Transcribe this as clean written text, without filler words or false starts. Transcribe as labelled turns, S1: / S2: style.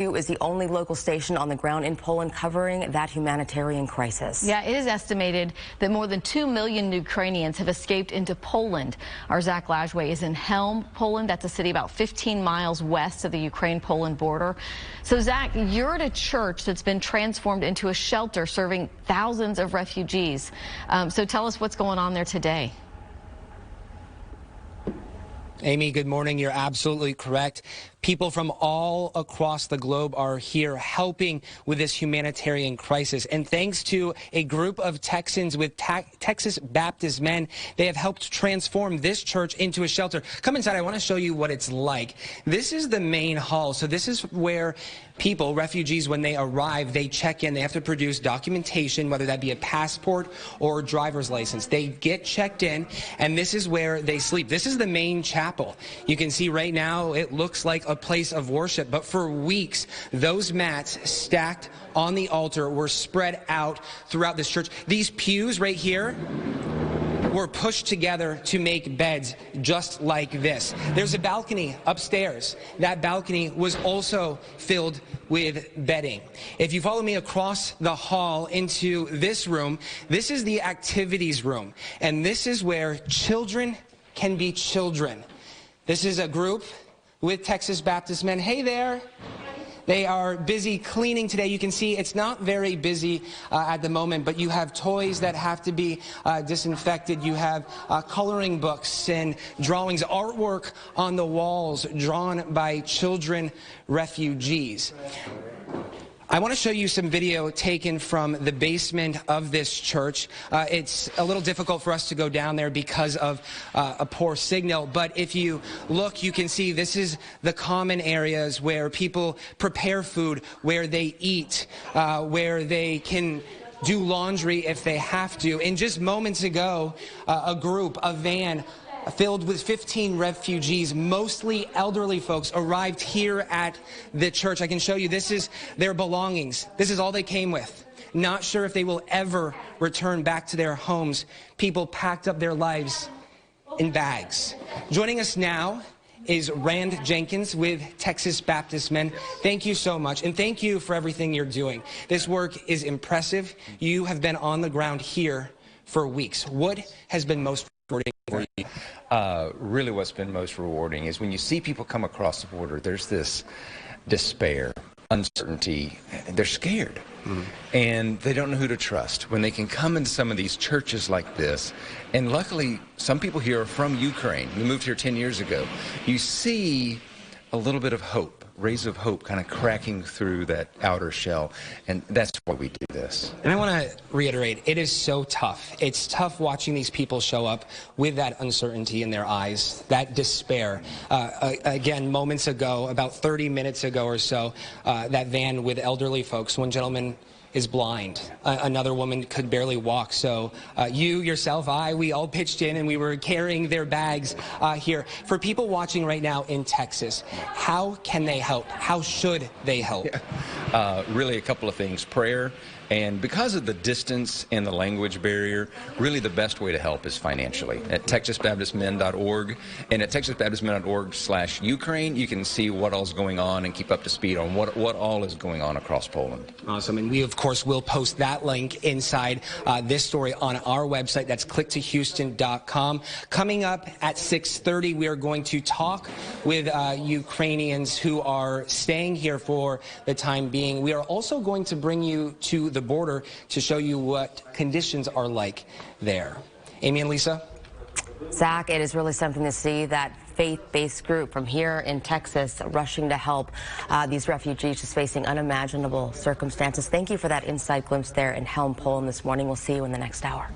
S1: Is the only local station on the ground in Poland covering that humanitarian crisis.
S2: Yeah, it is estimated that more than 2 million Ukrainians have escaped into Poland. Our Zach Lajway is in Helm, Poland. That's a city about 15 miles west of the Ukraine-Poland border. So, Zach, you're at a church that's been transformed into a shelter serving thousands of refugees. So tell us what's going on there today.
S3: Amy, good morning. You're absolutely correct. People from all across the globe are here helping with this humanitarian crisis. And thanks to a group of Texans with Texas Baptist men, they have helped transform this church into a shelter. Come inside. I want to show you what it's like. This is the main hall. So this is where people, refugees, when they arrive, they check in. They have to produce documentation, whether that be a passport or a driver's license. They get checked in, and this is where they sleep. This is the main chapel. You can see right now it looks like a place of worship, but for weeks, those mats stacked on the altar were spread out throughout this church. These pews right here were pushed together to make beds just like this. There's a balcony upstairs. That balcony was also filled with bedding. If you follow me across the hall into this room, this is the activities room, and this is where children can be children. This is a group with Texas Baptist men. Hey there. They are busy cleaning today. You can see it's not very busy at the moment, but you have toys that have to be disinfected. You have coloring books and drawings, artwork on the walls drawn by children refugees. I want to show you some video taken from the basement of this church. It's a little difficult for us to go down there because of a poor signal, but if you look, you can see this is the common areas where people prepare food, where they eat, where they can do laundry if they have to. And just moments ago, a van filled with 15 refugees, mostly elderly folks, arrived here at the church. I can show you, this is their belongings. This is all they came with. Not sure if they will ever return back to their homes. People packed up their lives in bags. Joining us now is Rand Jenkins with Texas Baptist Men. Thank you so much, and thank you for everything you're doing. This work is impressive. You have been on the ground here for weeks. What has been most rewarding for you?
S4: Really what's been most rewarding is when you see people come across the border, there's this despair, uncertainty. They're scared. And they don't know who to trust. When they can come into some of these churches like this, and luckily some people here are from Ukraine. We moved here 10 years ago. You see a little bit of hope, rays of hope kind of cracking through that outer shell, and that's why we do this.
S3: And I want to reiterate, it is so tough. It's tough watching these people show up with that uncertainty in their eyes, that despair. Again, moments ago, about 30 minutes ago or so, that van with elderly folks, one gentleman is blind. Another woman could barely walk. So you, yourself, we all pitched in and we were carrying their bags here. For people watching right now in Texas, how can they help? How should they help?
S4: Yeah. Really a couple of things. Prayer. And because of the distance and the language barrier, really the best way to help is financially. At TexasBaptistMen.org and at TexasBaptistMen.org/Ukraine, you can see what all's going on and keep up to speed on what all is going on across Poland.
S3: Awesome. And we, of course, will post that link inside this story on our website. That's clicktohouston.com. Coming up at 6:30, we are going to talk with Ukrainians who are staying here for the time being. We are also going to bring you to the border to show you what conditions are like there. Amy and Lisa?
S1: Zach, it is really something to see that faith-based group from here in Texas rushing to help these refugees just facing unimaginable circumstances. Thank you for that inside glimpse there in Helm, Poland this morning. We'll see you in the next hour.